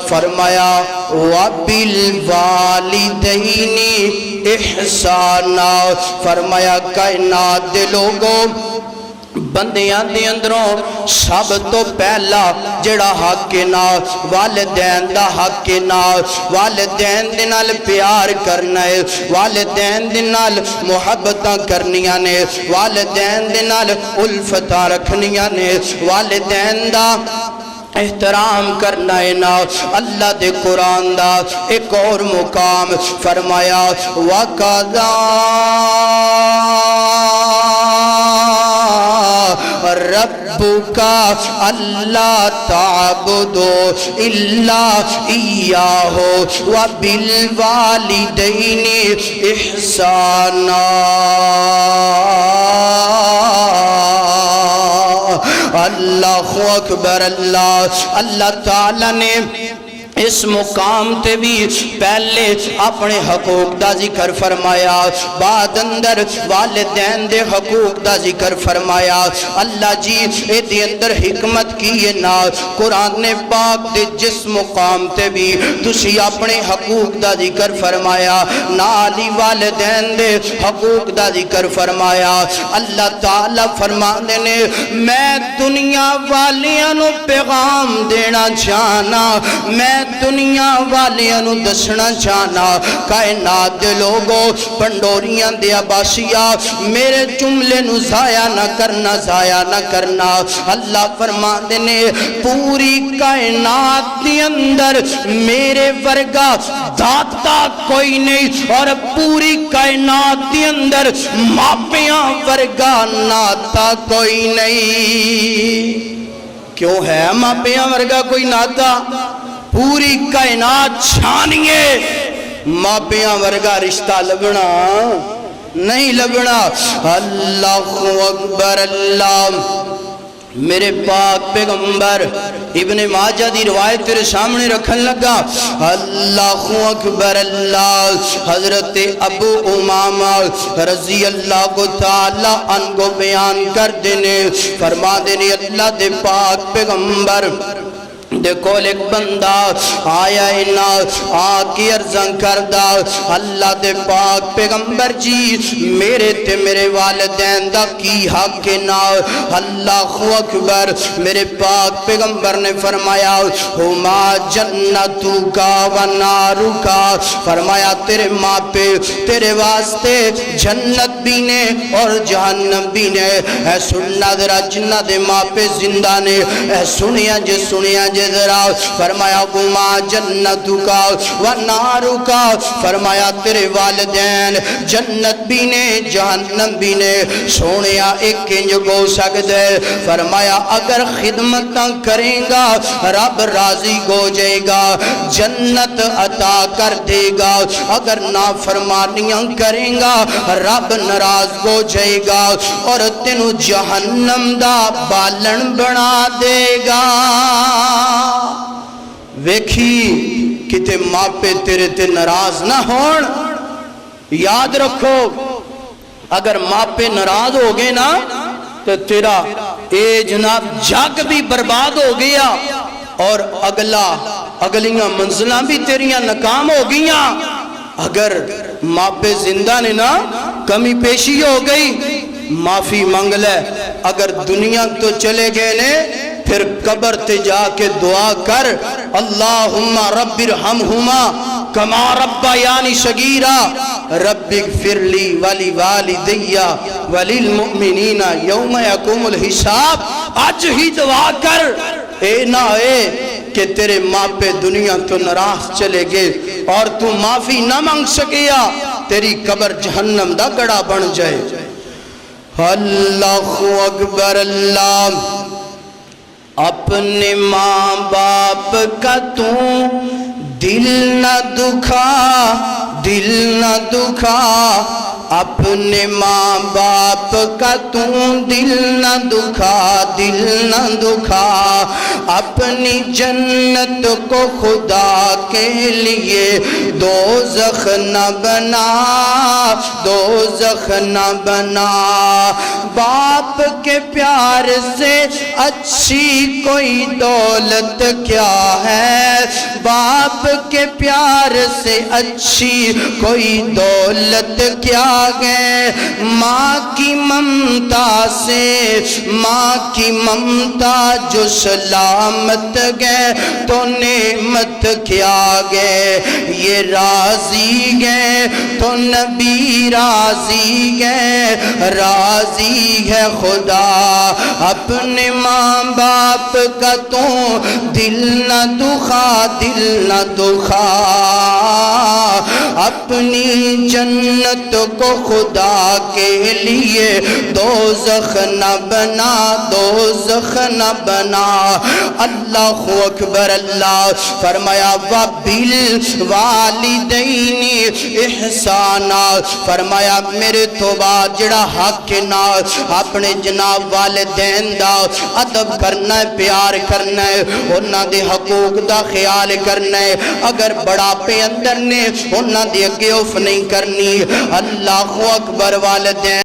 فرمایا وَبِالْوَالِدَيْنِ احسانا، فرمایا کائنات دے لوگوں بندیاں دے اندروں سب تو پہلا جڑا حق نا والدین دا حق نا، والدین دے نال پیار کرنا ہے، والدین دے نال محبتاں کرنیاں نے، والدین دے نال الفتاں رکھنیاں نے، والدین دا احترام کرنا ہے نا۔ اللہ دے قرآن دا ایک اور مقام فرمایا وَقَضَى رَبُّكَ أَلَّا تَعْبُدُوا إِلَّا إِيَّاهُ وَبِالْوَالِدَيْنِ إِحْسَانًا۔ اللہ اکبر، اللہ تعالیٰ نے اس مقام تے بھی پہلے اپنے حقوق دا ذکر فرمایا، بعد اندر والدین دے حقوق دا ذکر فرمایا۔ اللہ جی اے دے اندر حکمت کی ہے نا، قرآن نے پاک دے جس مقام تے بھی تسی اپنے حقوق دا ذکر فرمایا، نالی والدین دے حقوق دا ذکر فرمایا۔ اللہ تعالیٰ فرمانے نے میں دنیا والیاں نو پیغام دینا چاہنا، میں دنیا والیاں نو دسنا چاہنا، کائنات دے لوگوں پنڈوریاں دے عباسیہ میرے جملے نو ضائع نہ کرنا، ضائع نہ کرنا۔ اللہ فرماتے نے پوری کائنات دے اندر میرے ورگا داتا کوئی نہیں، اور پوری کائنات دے اندر ماپیاں ورگا ناتا کوئی نہیں۔ کیوں ہے ماپیاں ورگا کوئی ناتا؟ پوری کائنات چھانیے ماپیاں ورگا رشتہ لبنا نہیں لبنا۔ اللہ اکبر، اللہ میرے پاک پیغمبر ابن ماجہ دی روایت تیرے سامنے رکھن لگا۔ اللہ اکبر، اللہ حضرت ابو امامہ رضی اللہ تعالی عنہ کو بیان کر دینے، فرما دینے اللہ دے پاک پیغمبر دیکھو ایک بندہ آیا اینا آکی ارزن کردہ، اللہ دے پاک پیغمبر جی میرے تے میرے والدین دا کی حق نا۔ اللہ اکبر، میرے پاک پیغمبر نے فرمایا ہما جنتو کا و نارو کا، فرمایا تیرے ماں پہ تیرے واسطے جنت بھی نے اور جہنم بھی نے۔ اے سننا درہ جنہ دے ماں پہ زندہ نے، اے سنیا جے ذرا، فرمایا گما جنتو کا و نارو کا، فرمایا تیرے والدین جنت بھی نے جہنم بھی نے۔ سونیا ایک انج گو سکتے، فرمایا اگر خدمتاں کریں گا رب راضی ہو جائے گا، جنت عطا کر دے گا، اگر نافرمانیاں کریں گا رب ناراض ہو جائے گا اور تینوں جہنم دا بالن بنا دے گا۔ ویکھی کتے ماں پہ تیرے تے ناراض نہ ہون۔ یاد رکھو اگر ماں پہ ناراض ہو گئے نا تو تیرا اے جناب جگ بھی برباد ہو گیا اور اگلیاں منزلہ بھی تیریاں ناکام ہو گیا۔ اگر ماں پہ زندہ نے نا کمی پیشی ہو گئی معافی منگ لے، اگر دنیا تو چلے گئے نے پھر قبر تے جا کے دعا کر اللہم رب ارحمہما کما ربیانی صغیرا رب اغفر لی ولی والدی وللمؤمنین یوم یقوم الحساب۔ آج ہی دعا کر، اے نہ اے کہ تیرے ماں پہ دنیا تو ناراض چلے گئے اور تو معافی نہ مانگ سکیا، تیری قبر جہنم دا گڑا بن جائے۔ اللہ اکبر، اللہ اپنے ماں باپ کا تو دل نہ دکھا، دل نہ دکھا، اپنے ماں باپ کا دل نہ دکھا، دل نہ دکھا، اپنی جنت کو خدا کے لیے دوزخ نہ بنا، دوزخ نہ بنا۔ باپ کے پیار سے اچھی کوئی دولت کیا ہے، باپ کے پیار سے اچھی کوئی دولت کیا گئے، ماں کی ممتا سے، ماں کی ممتا جو سلامت گئے تو نعمت کیا گئے، یہ راضی گئے تو نبی راضی گئے، راضی ہے خدا۔ اپنے ماں باپ کا تو دل نہ دکھا، دل نہ دکھا، اپنی جنت کو خدا کے لیے دوزخ نہ بنا، دوزخ نہ بنا۔ اللہ اکبر، اللہ فرمایا وَبِالْوَالِدَيْنِ احسانا، فرمایا میرے تو بعد جڑا حق نہ اپنے جناب والدین دا ادب کرنا ہے، پیار کرنا ہے، انہاں دے حقوق دا خیال کرنا ہے، اگر بڑا پہ اندر نے انہاں دے اگے اف نہیں کرنی۔ اللہ اکبر، والدین